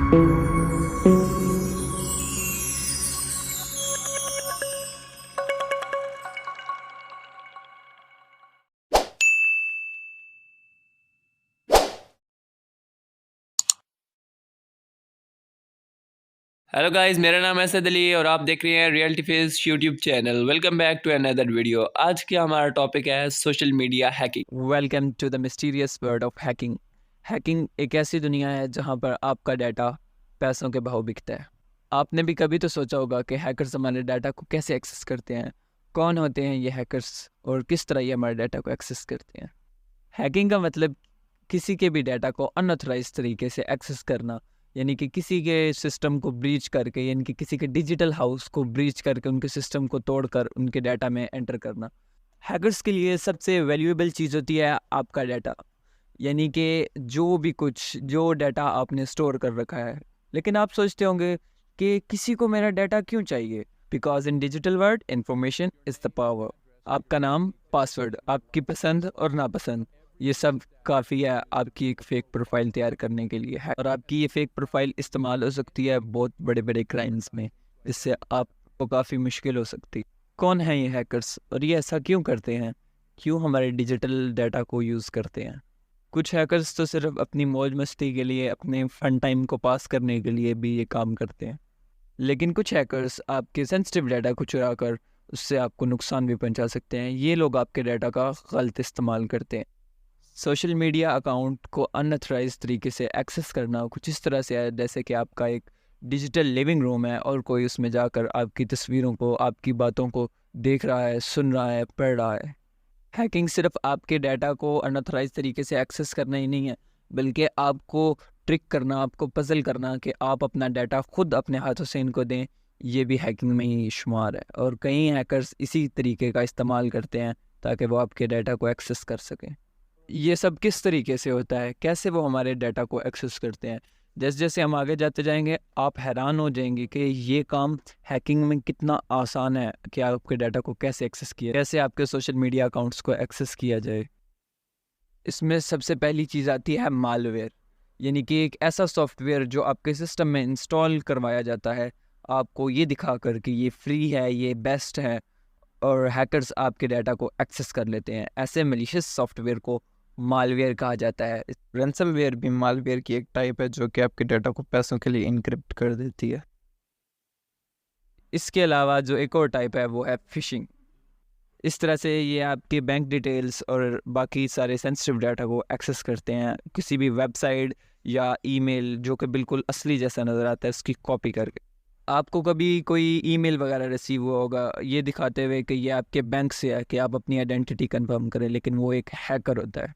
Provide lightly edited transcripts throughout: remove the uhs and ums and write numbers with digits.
Hello guys, मेरा नाम है सैद अली और आप देख रहे हैं Reality Face YouTube channel. Welcome back to another video. आज का हमारा टॉपिक है social media hacking. Welcome to the mysterious world of hacking. Hacking एक ऐसी दुनिया है जहां पर आपका डाटा पैसों के भाव बिकता है। आपने भी कभी तो सोचा होगा कि हैकर्स हमारे डाटा को कैसे एक्सेस करते हैं, कौन होते हैं ये हैकर्स और किस तरह ये हमारे डाटा को एक्सेस करते हैं। हैकिंग का मतलब किसी के भी डाटा को अनऑथराइज तरीके से एक्सेस करना, यानी कि किसी के सिस्टम को ब्रीच करके, यानी कि किसी के डिजिटल हाउस को ब्रीच करके उनके सिस्टम को तोड़कर उनके डाटा में एंटर करना। हैकर्स के लिए सबसे वैल्यूएबल चीज़ होती है आपका डाटा, यानी कि जो डाटा आपने स्टोर कर रखा है। लेकिन आप सोचते होंगे कि किसी को मेरा डाटा क्यों चाहिए? Because in digital world information is the power. आपका नाम, पासवर्ड, आपकी पसंद और नापसंद, ये सब काफ़ी है आपकी एक फ़ेक प्रोफाइल तैयार करने के लिए है। और आपकी ये फ़ेक प्रोफाइल इस्तेमाल हो सकती है बहुत बड़े बड़े क्राइम्स में, इससे आपको काफ़ी मुश्किल हो सकती। कौन है ये हैकर्स और ये ऐसा क्यों करते हैं? क्यों हमारे डिजिटल डाटा को यूज़ करते हैं? कुछ हैकर्स तो सिर्फ अपनी मौज मस्ती के लिए, अपने फन टाइम को पास करने के लिए भी ये काम करते हैं। लेकिन कुछ हैकर्स आपके सेंसिटिव डाटा को चुरा कर उससे आपको नुकसान भी पहुंचा सकते हैं। ये लोग आपके डाटा का गलत इस्तेमाल करते हैं। सोशल मीडिया अकाउंट को अनऑथराइज तरीके से एक्सेस करना कुछ इस तरह से है जैसे कि आपका एक डिजिटल लिविंग रूम है और कोई उसमें जाकर आपकी तस्वीरों को, आपकी बातों को देख रहा है, सुन रहा है, पढ़ रहा है। हैकिंग सिर्फ आपके डाटा को अनऑथराइज तरीके से एक्सेस करना ही नहीं है, बल्कि आपको ट्रिक करना, आपको पजल करना कि आप अपना डाटा खुद अपने हाथों से इनको दें, ये भी हैकिंग में ही शुमार है। और कई हैकर्स इसी तरीके का इस्तेमाल करते हैं ताकि वो आपके डाटा को एक्सेस कर सकें। ये सब किस तरीके से होता है, कैसे वो हमारे डाटा को एक्सेस करते हैं? जैसे जैसे हम आगे जाते जाएंगे आप हैरान हो जाएंगे कि ये काम हैकिंग में कितना आसान है कि आपके डाटा को कैसे एक्सेस किया, कैसे आपके सोशल मीडिया अकाउंट्स को एक्सेस किया जाए। इसमें सबसे पहली चीज़ आती है मालवेयर, यानी कि एक ऐसा सॉफ्टवेयर जो आपके सिस्टम में इंस्टॉल करवाया जाता है आपको ये दिखाकर कि ये फ्री है, ये बेस्ट है, और हैकर्स आपके डाटा को एक्सेस कर लेते हैं। ऐसे मलिशियस सॉफ्टवेयर को मालवेयर कहा जाता है। रैंसमवेयर भी मालवेयर की एक टाइप है जो कि आपके डाटा को पैसों के लिए इनक्रिप्ट कर देती है। इसके अलावा जो एक और टाइप है वो है फिशिंग। इस तरह से ये आपके बैंक डिटेल्स और बाकी सारे सेंसिटिव डाटा को एक्सेस करते हैं किसी भी वेबसाइट या ईमेल जो कि बिल्कुल असली जैसा नज़र आता है उसकी कॉपी करके। आपको कभी कोई ईमेल वगैरह रिसीव हुआ होगा ये दिखाते हुए कि ये आपके बैंक से है कि आप अपनी आइडेंटिटी कंफर्म करें, लेकिन वो एक हैकर होता है।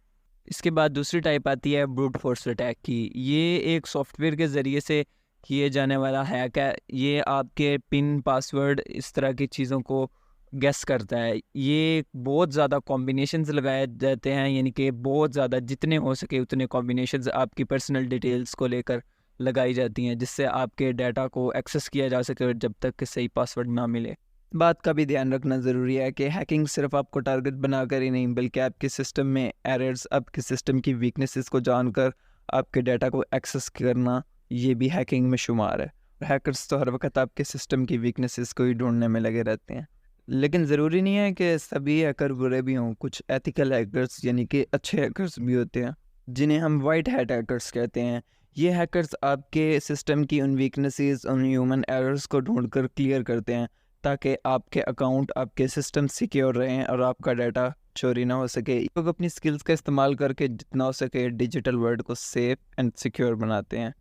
इसके बाद दूसरी टाइप आती है ब्रूट फोर्स अटैक की। ये एक सॉफ्टवेयर के ज़रिए से किए जाने वाला हैक है। ये आपके पिन, पासवर्ड, इस तरह की चीज़ों को गेस करता है। ये बहुत ज़्यादा कॉम्बिनेशंस लगाए जाते हैं, यानी कि बहुत ज़्यादा, जितने हो सके उतने कॉम्बिनेशंस आपकी पर्सनल डिटेल्स को लेकर लगाई जाती हैं जिससे आपके डाटा को एक्सेस किया जा सके जब तक कि सही पासवर्ड ना मिले। बात का भी ध्यान रखना ज़रूरी है कि हैकिंग सिर्फ आपको टारगेट बनाकर ही नहीं, बल्कि आपके सिस्टम में एरर्स, आपके सिस्टम की वीकनेसेस को जानकर आपके डाटा को एक्सेस करना, ये भी हैकिंग में शुमार है। हैकर्स तो हर वक्त आपके सिस्टम की वीकनेसेस को ही ढूंढने में लगे रहते हैं। लेकिन ज़रूरी नहीं है कि सभी हैकर बुरे भी हों। कुछ एथिकल हैकर्स यानी कि अच्छे हैकर्स भी होते हैं जिन्हें हम वाइट हैट हैकर्स कहते हैं। ये हैकर्स आपके सिस्टम की उन वीकनेसेस, उन ह्यूमन एरर्स को ढूंढकर क्लियर करते हैं ताकि आपके अकाउंट, आपके सिस्टम सिक्योर रहें और आपका डाटा चोरी ना हो सके। लोग अपनी स्किल्स का इस्तेमाल करके जितना हो सके डिजिटल वर्ल्ड को सेफ एंड सिक्योर बनाते हैं।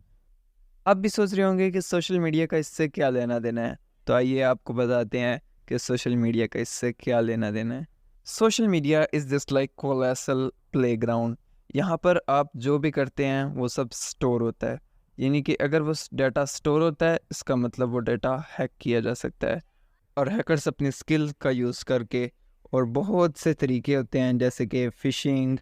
आप भी सोच रहे होंगे कि सोशल मीडिया का इससे क्या लेना देना है, तो आइए आपको बताते हैं कि सोशल मीडिया का इससे क्या लेना देना है। Social media is just like colossal playground. यहाँ पर आप जो भी करते हैं वो सब स्टोर होता है, यानी कि अगर वो डाटा स्टोर होता है इसका मतलब वो डाटा हैक किया जा सकता है। और हैकर्स अपनी स्किल का यूज़ करके, और बहुत से तरीके होते हैं जैसे कि फ़िशिंग,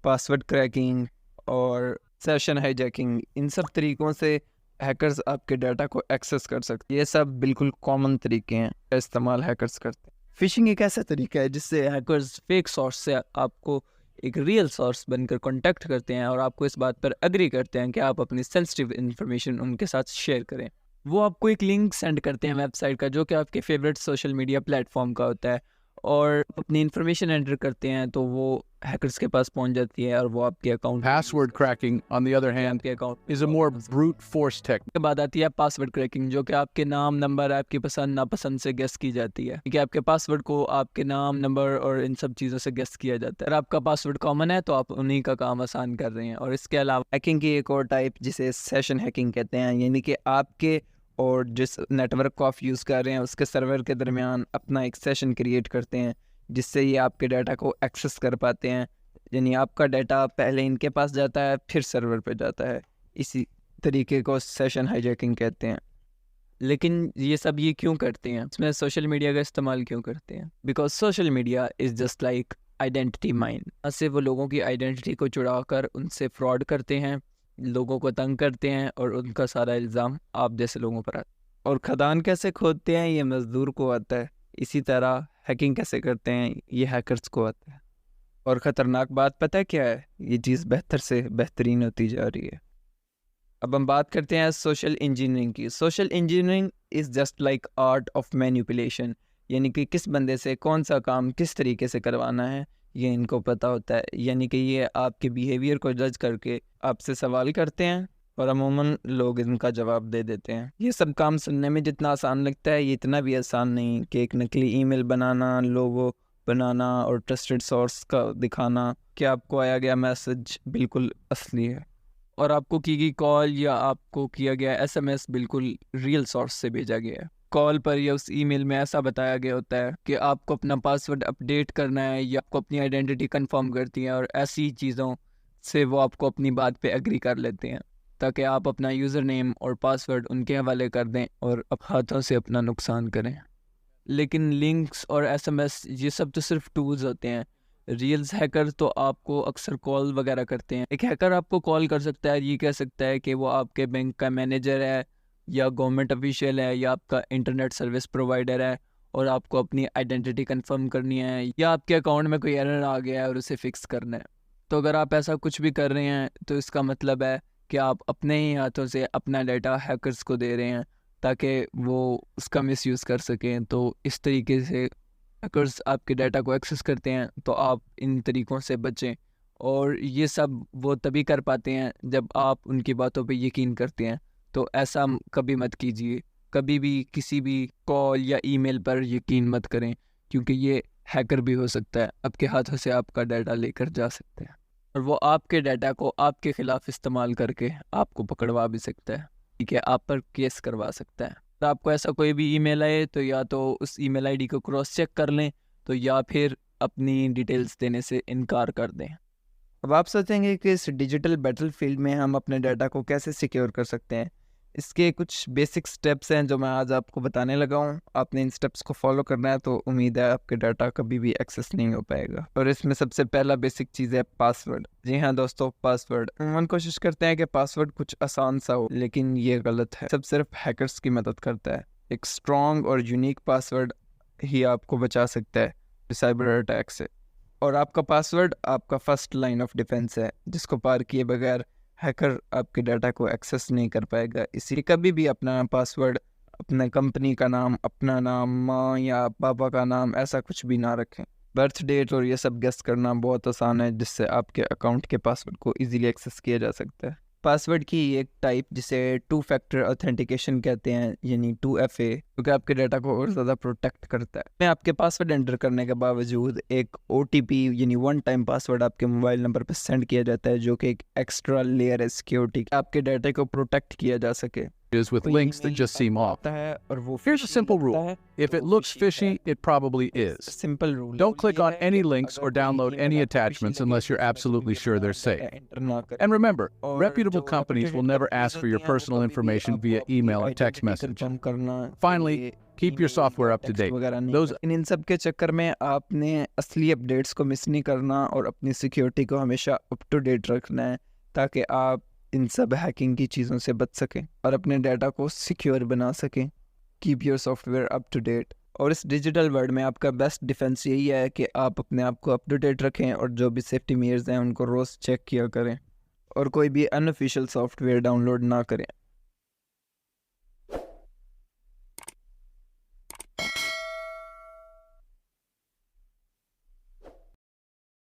पासवर्ड क्रैकिंग और सेशन हाईजैकिंग, इन सब तरीक़ों से हैकर्स आपके डाटा को एक्सेस कर सकते हैं। ये सब बिल्कुल कॉमन तरीके हैं का इस्तेमाल हैकर्स करते हैं। फिशिंग एक ऐसा तरीका है जिससे हैकर्स फेक सोर्स से आपको एक रियल सोर्स बनकर कांटेक्ट करते हैं और आपको इस बात पर एग्री करते हैं कि आप अपनी सेंसिटिव इन्फॉर्मेशन उनके साथ शेयर करें। वो आपको एक लिंक सेंड करते हैं वेबसाइट का जो कि आपके फेवरेट सोशल मीडिया प्लेटफॉर्म का होता है, और अपनी इन्फॉर्मेशन एंटर करते हैं तो वो हैकर्स के पास पहुंच जाती है और वो आपके account Password cracking, on the other hand, आपके account is a more brute force technique. के बाद आती है पासवर्ड क्रैकिंग, जो कि आपके नाम, नंबर, आपकी पसंद नापसंद से गेस की जाती है कि आपके पासवर्ड को आपके नाम, नंबर और इन सब चीज़ों से गेस किया जाता है। अगर आपका पासवर्ड कॉमन है तो आप उन्हीं का काम आसान कर रहे हैं। और इसके अलावा हैकिंग की एक और टाइप जिसे सेशन हैकिंग कहते हैं, यानी कि आपके और जिस नेटवर्क को आप यूज़ कर रहे हैं उसके सर्वर के दरमियान अपना एक सेशन क्रिएट करते हैं जिससे ये आपके डाटा को एक्सेस कर पाते हैं। यानी आपका डाटा पहले इनके पास जाता है फिर सर्वर पे जाता है। इसी तरीके को सेशन हाईजैकिंग कहते हैं। लेकिन ये सब ये क्यों करते हैं, इसमें सोशल मीडिया का इस्तेमाल क्यों करते हैं? Because social media is just like identity mine. से वो लोगों की आइडेंटिटी को चुरा कर उनसे फ्रॉड करते हैं, लोगों को तंग करते हैं और उनका सारा इल्ज़ाम आप जैसे लोगों पर आता है। और खदान कैसे खोदते हैं ये मज़दूर को आता है, इसी तरह हैकिंग कैसे करते हैं ये हैकर्स को आता है। और ख़तरनाक बात पता है क्या है, ये चीज़ बेहतर से बेहतरीन होती जा रही है। अब हम बात करते हैं सोशल इंजीनियरिंग की। Social engineering is just like art of manipulation, यानी कि किस बंदे से कौन सा काम किस तरीके से करवाना है ये इनको पता होता है। यानी कि ये आपके बिहेवियर को जज करके आपसे सवाल करते हैं और अमूमन लोग इनका जवाब दे देते हैं। ये सब काम सुनने में जितना आसान लगता है ये इतना भी आसान नहीं कि एक नकली ईमेल बनाना, लोगो बनाना और ट्रस्टेड सोर्स का दिखाना कि आपको आया गया मैसेज बिल्कुल असली है और आपको की गई कॉल या आपको किया गया एसएमएस बिल्कुल रियल सोर्स से भेजा गया है। कॉल पर या उस ईमेल में ऐसा बताया गया होता है कि आपको अपना पासवर्ड अपडेट करना है या आपको अपनी आइडेंटिटी कंफर्म करती है, और ऐसी चीज़ों से वो आपको अपनी बात पे एग्री कर लेते हैं ताकि आप अपना यूज़र नेम और पासवर्ड उनके हवाले कर दें और अब हाथों से अपना नुकसान करें। लेकिन लिंक्स और एसएमएस ये सब तो सिर्फ टूल्स होते हैं। रियल्स हैकर तो आपको अक्सर कॉल वगैरह करते हैं। एक हैकर आपको कॉल कर सकता है, ये कह सकता है कि वो आपके बैंक का मैनेजर है या गवर्नमेंट ऑफिशियल है या आपका इंटरनेट सर्विस प्रोवाइडर है और आपको अपनी आइडेंटिटी कंफर्म करनी है या आपके अकाउंट में कोई एरर आ गया है और उसे फिक्स करना है। तो अगर आप ऐसा कुछ भी कर रहे हैं तो इसका मतलब है कि आप अपने ही हाथों से अपना डाटा हैकर्स को दे रहे हैं ताकि वो उसका मिसयूज़ कर सकें। तो इस तरीके से हैकर्स आपके डाटा को एक्सेस करते हैं, तो आप इन तरीक़ों से बचें। और ये सब वो तभी कर पाते हैं जब आप उनकी बातों पे यकीन करते हैं। तो ऐसा कभी मत कीजिए, कभी भी किसी भी कॉल या ईमेल पर यकीन मत करें, क्योंकि ये हैकर भी हो सकता है, आपके हाथों से आपका डाटा लेकर जा सकते हैं और वो आपके डाटा को आपके ख़िलाफ़ इस्तेमाल करके आपको पकड़वा भी सकता है, ठीक है, आप पर केस करवा सकता है। तो आपको ऐसा कोई भी ईमेल आए तो या तो उस ईमेल आईडी को क्रॉस चेक कर लें, तो या फिर अपनी डिटेल्स देने से इनकार कर दें। अब आप सोचेंगे कि इस डिजिटल बैटलफील्ड में हम अपने डाटा को कैसे सिक्योर कर सकते हैं। इसके कुछ बेसिक स्टेप्स हैं जो मैं आज आपको बताने लगा हूँ। आपने इन स्टेप्स को फॉलो करना है तो उम्मीद है आपके डाटा कभी भी एक्सेस नहीं हो पाएगा। और इसमें सबसे पहला बेसिक चीज़ है पासवर्ड। जी हाँ दोस्तों, पासवर्ड। हम कोशिश करते हैं कि पासवर्ड कुछ आसान सा हो, लेकिन ये गलत है। सब सिर्फ हैकर्स की मदद करता है। एक स्ट्रॉन्ग और यूनिक पासवर्ड ही आपको बचा सकता है साइबर अटैक से। और आपका पासवर्ड आपका फर्स्ट लाइन ऑफ डिफेंस है, जिसको पार किए बगैर हैकर आपके डाटा को एक्सेस नहीं कर पाएगा। इसलिए कभी भी अपना पासवर्ड अपने कंपनी का नाम, अपना नाम, माँ या पापा का नाम, ऐसा कुछ भी ना रखें। बर्थ डेट और ये सब गेस करना बहुत आसान है, जिससे आपके अकाउंट के पासवर्ड को इजीली एक्सेस किया जा सकता है। पासवर्ड की एक टाइप जिसे 2 फैक्टर ऑथेंटिकेशन कहते हैं, यानी 2FA, क्योंकि आपके डाटा को और ज़्यादा प्रोटेक्ट करता है। में आपके पासवर्ड एंटर करने के बावजूद एक OTP यानी 1 टाइम पासवर्ड आपके मोबाइल नंबर पर सेंड किया जाता है, जो कि एक एक्स्ट्रा लेयर है सिक्योरिटी, आपके डाटा को प्रोटेक्ट किया जा सके। Is with links that just seem off. और वो Here's a simple rule. If it looks fishy, it probably is. Simple rule. Don't click on any links or download any attachments unless you're absolutely sure they're safe. And remember, reputable companies will never ask for your personal information via email or text message. Finally, keep your software up to date. Those इन सब के चक्कर में आपने असली updates को miss नहीं करना और अपनी सिक्योरिटी को हमेशा अप टू डेट रखना है, ताकि आप इन सब हैकिंग की चीज़ों से बच सकें और अपने डाटा को सिक्योर बना सकें। Keep your software up to date. और इस डिजिटल वर्ल्ड में आपका बेस्ट डिफेंस यही है कि आप अपने आप को अप टू डेट रखें और जो भी सेफ्टी मेजर्स हैं उनको रोज़ चेक किया करें और कोई भी अनऑफिशियल सॉफ्टवेयर डाउनलोड ना करें।